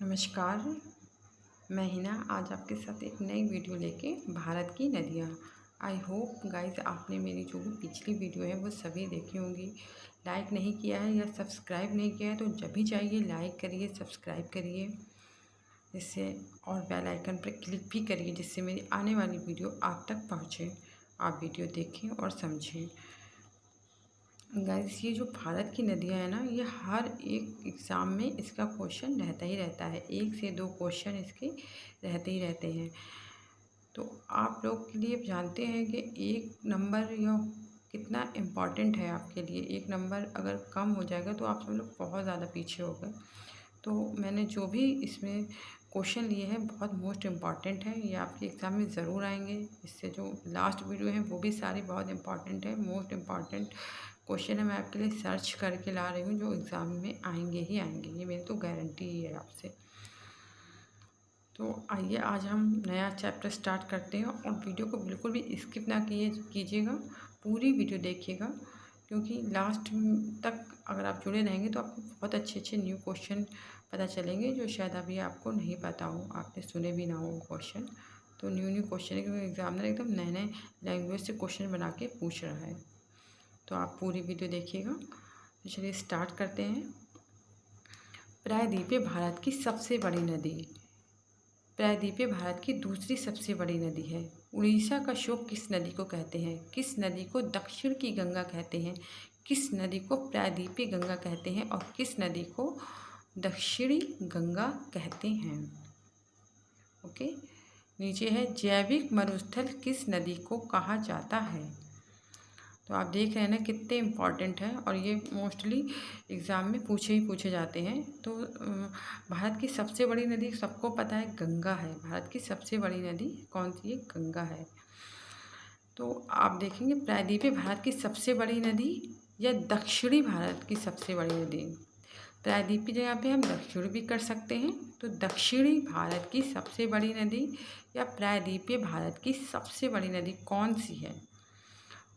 नमस्कार। मैं हिना आज आपके साथ एक नई वीडियो लेके भारत की नदियाँ। आई होप गाइस आपने मेरी जो भी पिछली वीडियो है वो सभी देखी होंगी। लाइक नहीं किया है या सब्सक्राइब नहीं किया है तो जब भी चाहिए लाइक करिए, सब्सक्राइब करिए, जिससे और बेल आइकन पर क्लिक भी करिए जिससे मेरी आने वाली वीडियो आप तक पहुँचे। आप वीडियो देखें और समझें। गाइस ये जो भारत की नदियाँ हैं ना, ये हर एक एग्ज़ाम में इसका क्वेश्चन रहता ही रहता है। 1 से 2 क्वेश्चन इसके रहते ही रहते हैं। तो आप लोग के लिए जानते हैं कि 1 नंबर या कितना इम्पोर्टेंट है आपके लिए। 1 नंबर अगर कम हो जाएगा तो आप सब लोग बहुत ज़्यादा पीछे हो गए। तो मैंने जो भी इसमें क्वेश्चन लिए हैं बहुत मोस्ट इम्पॉर्टेंट है, ये आपके एग्ज़ाम में ज़रूर आएंगे। इससे जो लास्ट वीडियो है वो भी सारी बहुत इम्पॉर्टेंट है, मोस्ट इम्पॉर्टेंट क्वेश्चन है। मैं आपके लिए सर्च करके ला रही हूँ जो एग्ज़ाम में आएंगे ही आएंगे, ये मेरी तो गारंटी ही है आपसे। तो आइए आज हम नया चैप्टर स्टार्ट करते हैं और वीडियो को बिल्कुल भी स्किप ना कीजिएगा, पूरी वीडियो देखिएगा, क्योंकि लास्ट तक अगर आप जुड़े रहेंगे तो आपको बहुत अच्छे अच्छे न्यू क्वेश्चन पता चलेंगे जो शायद अभी आपको नहीं पता हो, आपने सुने भी ना हो क्वेश्चन। तो न्यू क्वेश्चन है क्योंकि एग्जामिनर एकदम नए नए लैंग्वेज से क्वेश्चन बना के पूछ रहा है। तो आप पूरी वीडियो देखिएगा। तो चलिए स्टार्ट करते हैं। प्रायद्वीपीय भारत की सबसे बड़ी नदी। प्रायद्वीपीय भारत की दूसरी सबसे बड़ी नदी है। उड़ीसा का शोक किस नदी को कहते हैं? किस नदी को दक्षिण की गंगा कहते हैं? किस नदी को प्रायद्वीपीय गंगा कहते हैं और किस नदी को दक्षिणी गंगा कहते हैं? ओके। नीचे है जैविक मरुस्थल किस नदी को कहा जाता है? तो आप देख रहे हैं ना कितने इम्पॉर्टेंट है और ये मोस्टली एग्ज़ाम में पूछे जाते हैं। तो भारत की सबसे बड़ी नदी सबको पता है गंगा है। भारत की सबसे बड़ी नदी कौन सी है? गंगा है। तो आप देखेंगे प्रायद्वीपीय भारत की सबसे बड़ी नदी या दक्षिणी भारत की सबसे बड़ी नदी। प्रायद्वीपीय जगह पे हम दक्षिण भी कर सकते हैं। तो दक्षिणी भारत की सबसे बड़ी नदी या प्रायद्वीपीय भारत की सबसे बड़ी नदी कौन सी है?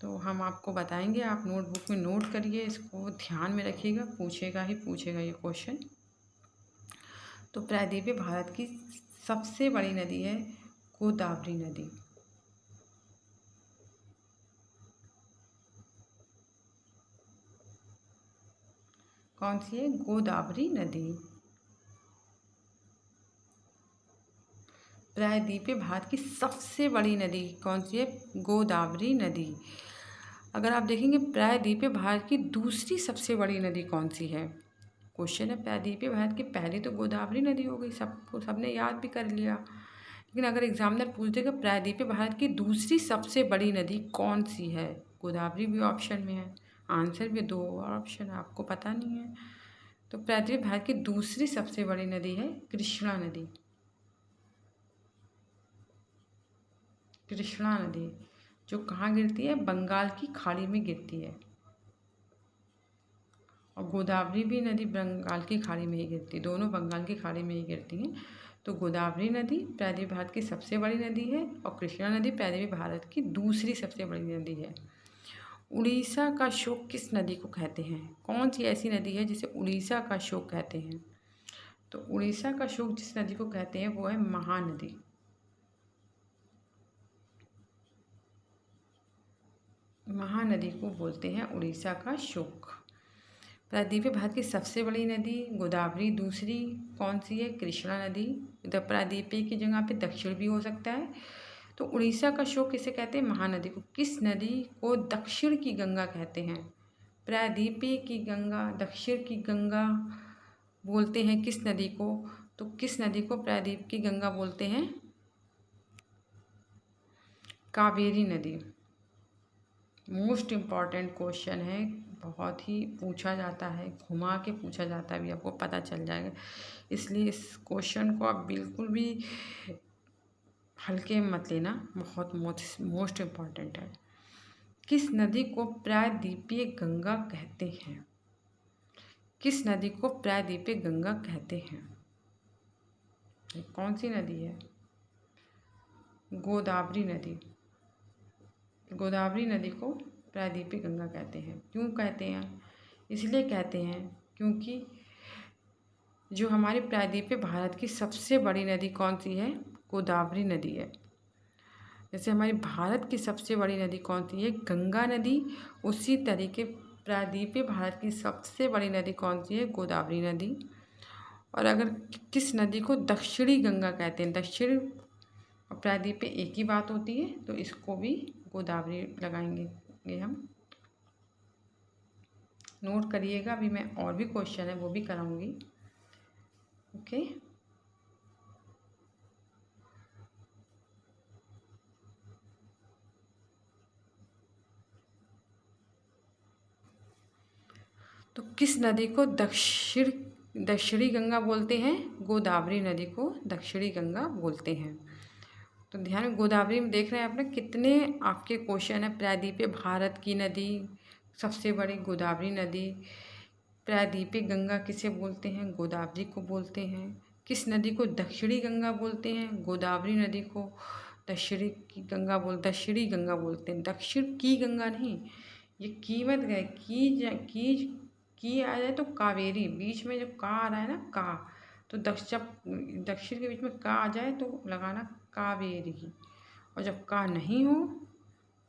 तो हम आपको बताएंगे, आप नोटबुक में नोट करिए, इसको ध्यान में रखिएगा, पूछेगा ही पूछेगा ये क्वेश्चन। तो प्रायद्वीपीय भारत की सबसे बड़ी नदी है गोदावरी नदी। कौन सी है? गोदावरी नदी। प्रायद्वीपीय भारत की सबसे बड़ी नदी कौन सी है? गोदावरी नदी। अगर आप देखेंगे प्रायद्वीपीय भारत की दूसरी सबसे बड़ी नदी कौन सी है? क्वेश्चन है प्रायद्वीपीय भारत की पहली तो गोदावरी नदी हो गई, सबको सबने याद भी कर लिया। लेकिन अगर एग्जामिनर पूछ देगा प्रायद्वीपीय भारत की दूसरी सबसे बड़ी नदी कौन सी है? गोदावरी भी ऑप्शन में है, आंसर भी 2 और ऑप्शन है, आपको पता नहीं है। तो प्रायद्वीपीय भारत की दूसरी सबसे बड़ी नदी है कृष्णा नदी। कृष्णा नदी जो कहाँ गिरती है? बंगाल की खाड़ी में गिरती है। और गोदावरी भी नदी बंगाल की खाड़ी में ही गिरती है, दोनों बंगाल की खाड़ी में ही गिरती हैं। तो गोदावरी नदी प्रायद्वीपीय भारत की सबसे बड़ी नदी है और कृष्णा नदी प्रायद्वीपीय भारत की दूसरी सबसे बड़ी नदी है। उड़ीसा का शोक किस नदी को कहते हैं? कौन सी ऐसी नदी है जिसे उड़ीसा का शोक कहते हैं? तो उड़ीसा का शोक जिस नदी को कहते हैं वो है महानदी। महानदी को बोलते हैं उड़ीसा का शोक। प्रायद्वीपीय भारत की सबसे बड़ी नदी गोदावरी, दूसरी कौन सी है? कृष्णा नदी। प्रायद्वीपीय की जगह पे दक्षिण भी हो सकता है। तो उड़ीसा का शोक किसे कहते हैं? महानदी को। किस नदी को दक्षिण की गंगा कहते हैं? प्रायद्वीपीय की गंगा, दक्षिण की गंगा बोलते हैं किस नदी को? तो किस नदी को प्रायद्वीप की गंगा बोलते हैं? कावेरी नदी। मोस्ट इम्पॉर्टेंट क्वेश्चन है, बहुत ही पूछा जाता है, घुमा के पूछा जाता है, भी आपको पता चल जाएगा। इसलिए इस क्वेश्चन को आप बिल्कुल भी हल्के में मत लेना, बहुत मोस्ट इम्पॉर्टेंट है। किस नदी को प्रायद्वीपीय गंगा कहते हैं? किस नदी को प्रायद्वीपीय गंगा कहते हैं? ये कौन सी नदी है? गोदावरी नदी। गोदावरी नदी को प्रायद्वीपीय गंगा कहते हैं। क्यों कहते हैं? इसलिए कहते हैं क्योंकि जो हमारे प्रायद्वीपीय भारत की सबसे बड़ी नदी कौन सी है? गोदावरी नदी है। जैसे हमारे भारत की सबसे बड़ी नदी कौन सी है? गंगा नदी। उसी तरीके प्रायद्वीपीय भारत की सबसे बड़ी नदी कौन सी है? गोदावरी नदी। और अगर किस नदी को दक्षिणी गंगा कहते हैं? दक्षिण और प्रायद्वीपीय एक ही बात होती है, तो इसको भी गोदावरी लगाएंगे हम। नोट करिएगा, अभी मैं और भी क्वेश्चन है वो भी कराऊंगी। ओके। तो किस नदी को दक्षिणी गंगा बोलते हैं? गोदावरी नदी को दक्षिणी गंगा बोलते हैं। तो ध्यान में गोदावरी में देख रहे हैं आपने कितने आपके क्वेश्चन है। प्रायद्वीपीय भारत की नदी सबसे बड़ी गोदावरी नदी। प्रायद्वीपीय गंगा किसे बोलते हैं? गोदावरी को बोलते हैं। किस नदी को दक्षिणी गंगा बोलते हैं? गोदावरी नदी को दक्षिणी गंगा बोलते हैं। दक्षिण की गंगा नहीं, ये की मत गए, की आ जाए तो कावेरी, बीच में जो का आ रहा है ना, का, तो जब दक्षिण के बीच में का आ जाए तो लगाना कावेरी, और जब का नहीं हो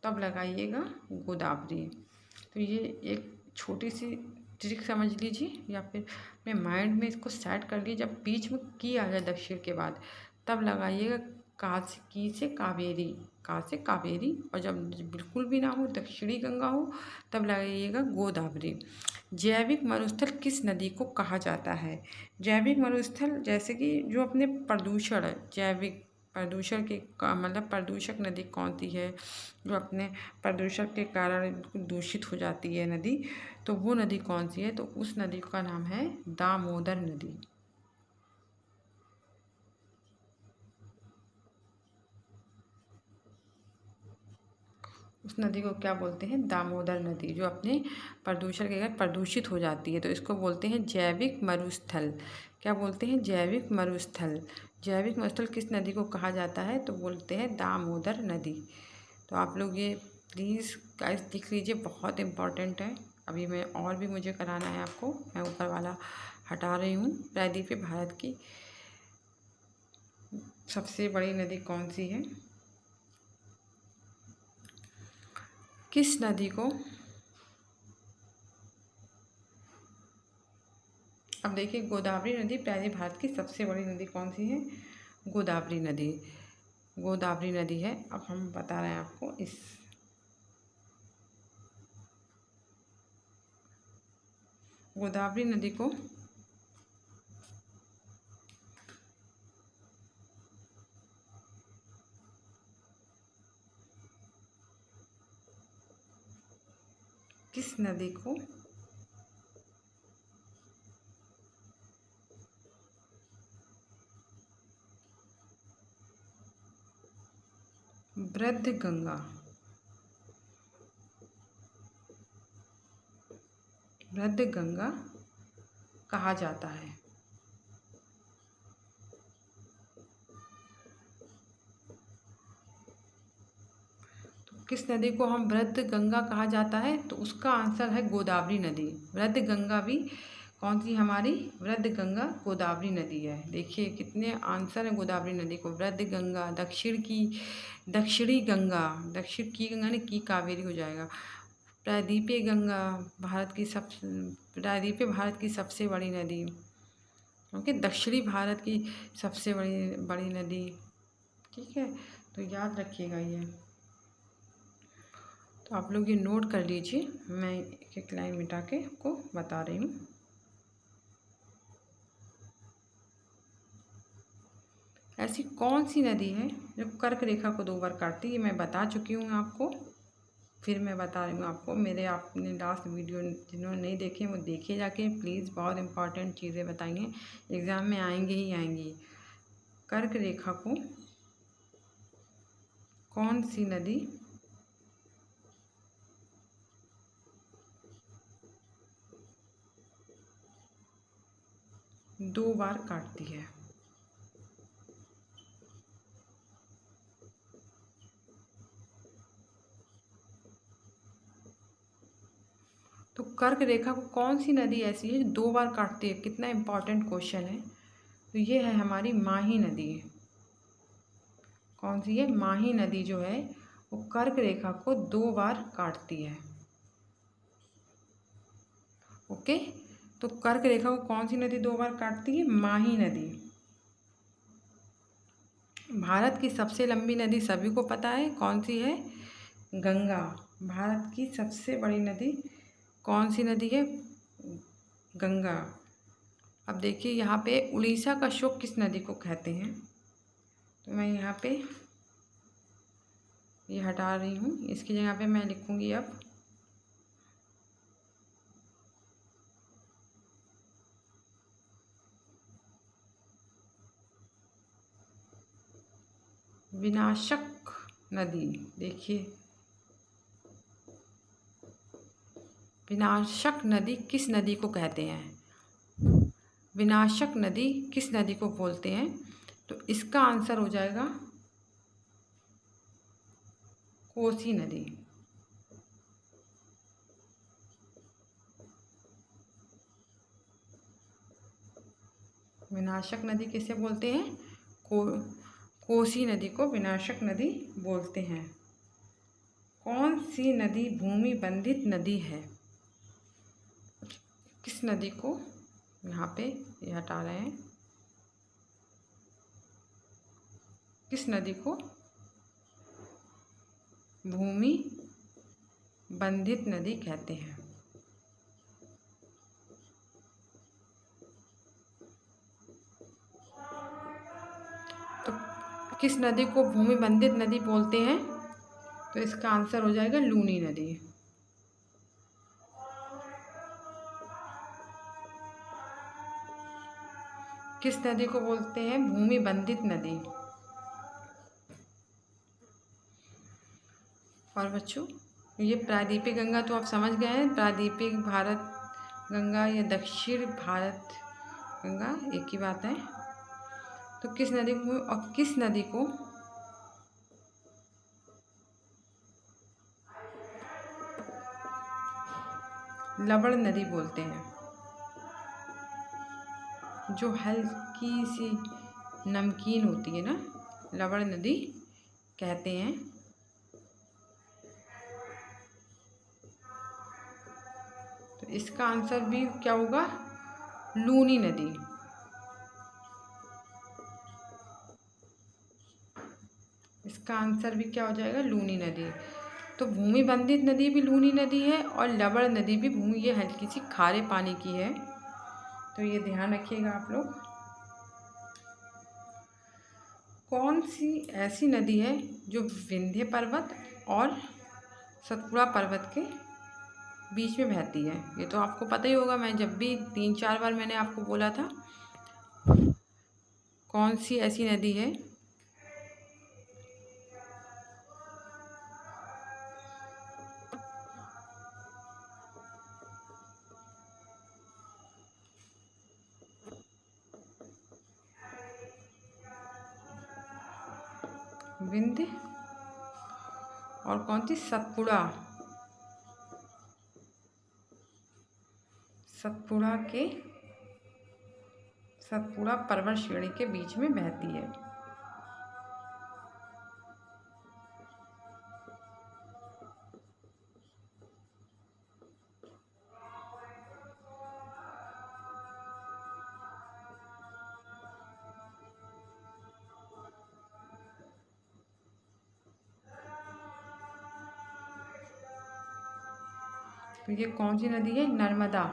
तब लगाइएगा गोदावरी। तो ये एक छोटी सी ट्रिक समझ लीजिए, या फिर अपने माइंड में इसको सेट कर लीजिए। जब बीच में की आ जाए दक्षिण के बाद, तब लगाइएगा की से कावेरी, का से कावेरी। और जब बिल्कुल भी ना हो, दक्षिणी गंगा हो, तब लगाइएगा गोदावरी। जैविक मरुस्थल किस नदी को कहा जाता है? जैविक मरुस्थल जैसे कि जो अपने प्रदूषण है, जैविक प्रदूषण के मतलब प्रदूषक नदी कौन सी है जो अपने प्रदूषण के कारण दूषित हो जाती है नदी, तो वो नदी कौन सी है? तो उस नदी का नाम है दामोदर नदी। उस नदी को क्या बोलते हैं? दामोदर नदी, जो अपने प्रदूषण के कारण प्रदूषित हो जाती है, तो इसको बोलते हैं जैविक मरुस्थल। क्या बोलते हैं? जैविक मरुस्थल। जैविक मरुस्थल किस नदी को कहा जाता है? तो बोलते हैं दामोदर नदी। तो आप लोग ये प्लीज़ गाइस लिख लीजिए, बहुत इम्पॉर्टेंट है। अभी मैं और भी मुझे कराना है आपको, मैं ऊपर वाला हटा रही हूँ। प्रायद्वीपीय भारत की सबसे बड़ी नदी कौन सी है? किस नदी को, अब देखिए गोदावरी नदी प्रायद्वीपीय भारत की सबसे बड़ी नदी कौन सी है? गोदावरी नदी। गोदावरी नदी है। अब हम बता रहे हैं आपको इस गोदावरी नदी को किस नदी को वृद्ध गंगा, वृद्ध गंगा कहा जाता है? किस नदी को हम वृद्ध गंगा कहा जाता है? तो उसका आंसर है गोदावरी नदी। वृद्ध गंगा भी कौन सी हमारी? वृद्ध गंगा गोदावरी नदी है। देखिए कितने आंसर हैं गोदावरी नदी को। वृद्ध गंगा, दक्षिणी गंगा, दक्षिण की गंगा ने की कावेरी हो जाएगा। प्रायद्वीपीय गंगा प्रायद्वीपीय भारत की सबसे बड़ी नदी। ओके, दक्षिणी भारत की सबसे बड़ी बड़ी नदी। ठीक है, तो याद रखिएगा ये। तो आप लोग ये नोट कर लीजिए, मैं एक एक लाइन मिटा के आपको बता रही हूँ। ऐसी कौन सी नदी है जो कर्क रेखा को 2 बार काटती है? मैं बता चुकी हूँ आपको, फिर मैं बता रही हूँ आपको। मेरे आपने लास्ट वीडियो जिन्होंने नहीं देखे वो देखिए जाके प्लीज़, बहुत इंपॉर्टेंट चीज़ें बताई हैं, एग्ज़ाम में आएंगी ही आएंगी। कर्क रेखा को कौन सी नदी 2 बार काटती है? तो कर्क रेखा को कौन सी नदी ऐसी है जो 2 बार काटती है? कितना इम्पोर्टेंट क्वेश्चन है। तो ये है हमारी माही नदी। कौन सी है? माही नदी जो है वो कर्क रेखा को 2 बार काटती है। ओके, तो कर्क रेखा को कौन सी नदी 2 बार काटती है? माही नदी। भारत की सबसे लंबी नदी सभी को पता है, कौन सी है? गंगा। भारत की सबसे बड़ी नदी कौन सी नदी है? गंगा। अब देखिए यहाँ पे उड़ीसा का शोक किस नदी को कहते हैं? तो मैं यहाँ पे ये हटा रही हूँ, इसकी जगह पे मैं लिखूँगी अब विनाशक नदी। देखिए विनाशक नदी किस नदी को कहते हैं? विनाशक नदी किस नदी को बोलते हैं? तो इसका आंसर हो जाएगा कोसी नदी। विनाशक नदी किसे बोलते हैं? कोसी नदी को विनाशक नदी बोलते हैं। कौन सी नदी भूमि बंधित नदी है? किस नदी को यहाँ पे ये हटा रहे हैं, किस नदी को भूमि बंधित नदी कहते हैं? तो किस नदी को भूमि बंधित नदी बोलते हैं? तो इसका आंसर हो जाएगा लूनी नदी। किस नदी को बोलते हैं भूमि बंधित नदी? और बच्चों ये प्रायद्वीपीय गंगा तो आप समझ गए हैं, प्रायद्वीपीय भारत गंगा या दक्षिण भारत गंगा एक ही बात है। तो किस नदी को और किस नदी को लवण नदी बोलते हैं? जो हल्की सी नमकीन होती है ना, लवण नदी कहते हैं। तो इसका आंसर भी क्या होगा? लूनी नदी। इसका आंसर भी क्या हो जाएगा? लूनी नदी। तो भूमि बंधित नदी भी लूनी नदी है और लवण नदी भी भूमि, ये हल्की सी खारे पानी की है, तो ये ध्यान रखिएगा आप लोग। कौन सी ऐसी नदी है जो विंध्य पर्वत और सतपुड़ा पर्वत के बीच में बहती है? ये तो आपको पता ही होगा, मैं जब भी 3-4 बार मैंने आपको बोला था। कौन सी ऐसी नदी है? विंध्य और कौन सी? सतपुड़ा। सतपुड़ा पर्वत श्रेणी के बीच में बहती है। तो ये कौन सी नदी है? नर्मदा।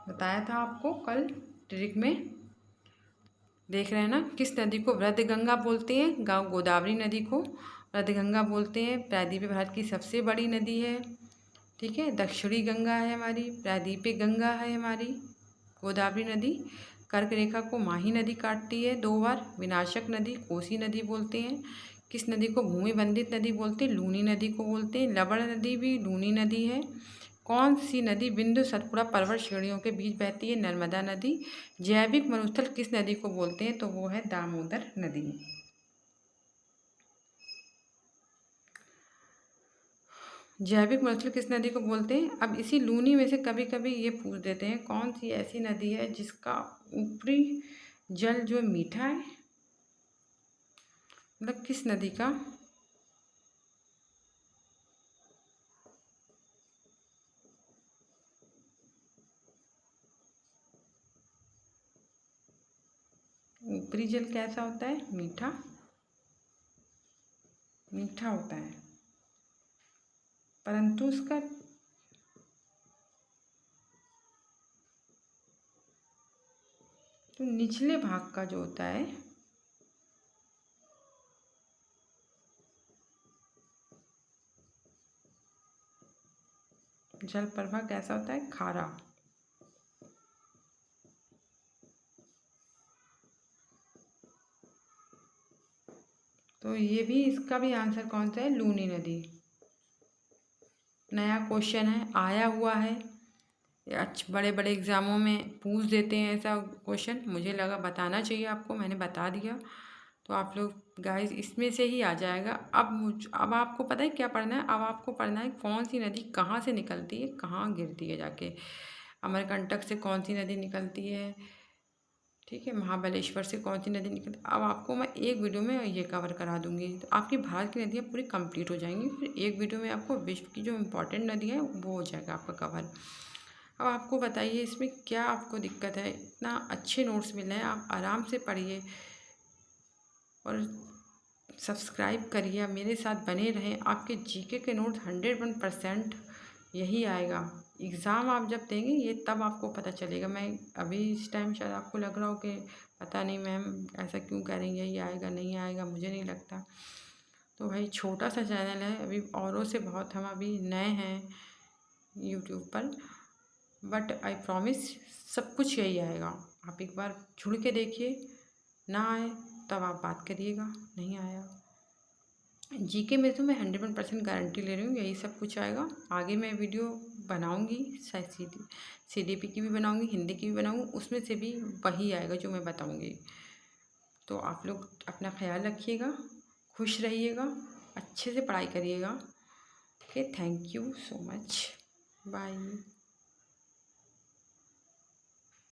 बताया था आपको कल ट्रिक में। देख रहे हैं ना, किस नदी को वृद्धगंगा बोलते हैं? गोदावरी नदी को वृद्धगंगा बोलते हैं। प्रायद्वीपीय भारत की सबसे बड़ी नदी है, ठीक है। दक्षिणी गंगा है हमारी, प्रायद्वीपीय गंगा है हमारी गोदावरी नदी। कर्क रेखा को माही नदी काटती है 2 बार। विनाशक नदी कोसी नदी बोलते हैं। किस नदी को भूमि बंधित नदी बोलते हैं? लूनी नदी को बोलते हैं। लवण नदी भी लूनी नदी है। कौन सी नदी बिंदु सतपुड़ा पर्वत श्रेणियों के बीच बहती है? नर्मदा नदी। जैविक मरुस्थल किस नदी को बोलते हैं? तो वो है दामोदर नदी। जैविक मरुस्थल किस नदी को बोलते हैं? अब इसी लूनी में से कभी कभी ये पूछ देते हैं, कौन सी ऐसी नदी है जिसका ऊपरी जल जो मीठा है? मतलब किस नदी का ऊपरी जल कैसा होता है? मीठा, मीठा होता है, परंतु उसका तो निचले भाग का जो होता है जल प्रवाह कैसा होता है? खारा। तो ये भी, इसका भी आंसर कौन सा है? लूनी नदी। नया क्वेश्चन है, आया हुआ है, बड़े बड़े एग्ज़ामों में पूछ देते हैं ऐसा क्वेश्चन। मुझे लगा बताना चाहिए आपको, मैंने बता दिया। तो आप लोग गाइस इसमें से ही आ जाएगा। अब आपको पता है क्या पढ़ना है? अब आपको पढ़ना है कौन सी नदी कहाँ से निकलती है, कहाँ गिरती है जाके। अमरकंटक से कौन सी नदी निकलती है, ठीक है, महाबलेश्वर से कौन सी नदी निकलती। अब आपको मैं एक वीडियो में ये कवर करा दूंगी, तो आपकी भारत की नदियाँ पूरी कंप्लीट हो जाएंगी। फिर एक वीडियो में आपको विश्व की जो इम्पोर्टेंट नदी है वो हो जाएगा आपका कवर। अब आपको बताइए इसमें क्या आपको दिक्कत है? इतना अच्छे नोट्स मिल रहे हैं, आप आराम से पढ़िए और सब्सक्राइब करिए, मेरे साथ बने रहें। आपके जीके के नोट्स 101% यही आएगा। एग्ज़ाम आप जब देंगे ये तब आपको पता चलेगा। मैं अभी इस टाइम शायद आपको लग रहा हो कि पता नहीं मैम ऐसा क्यों कह रही है, ये आएगा नहीं आएगा, मुझे नहीं लगता। तो भाई छोटा सा चैनल है, अभी औरों से बहुत हम अभी नए हैं यूट्यूब पर, बट आई प्रॉमिस सब कुछ यही आएगा। आप एक बार जुड़ के देखिए, ना आए तब आप बात करिएगा, नहीं आया। जीके में तो मैं 100% गारंटी ले रही हूँ यही सब कुछ आएगा। आगे मैं वीडियो बनाऊँगी, शायद CDP की भी बनाऊँगी, हिंदी की भी बनाऊँगी, उसमें से भी वही आएगा जो मैं बताऊँगी। तो आप लोग अपना ख्याल रखिएगा, खुश रहिएगा, अच्छे से पढ़ाई करिएगा। Okay, thank you so much, bye.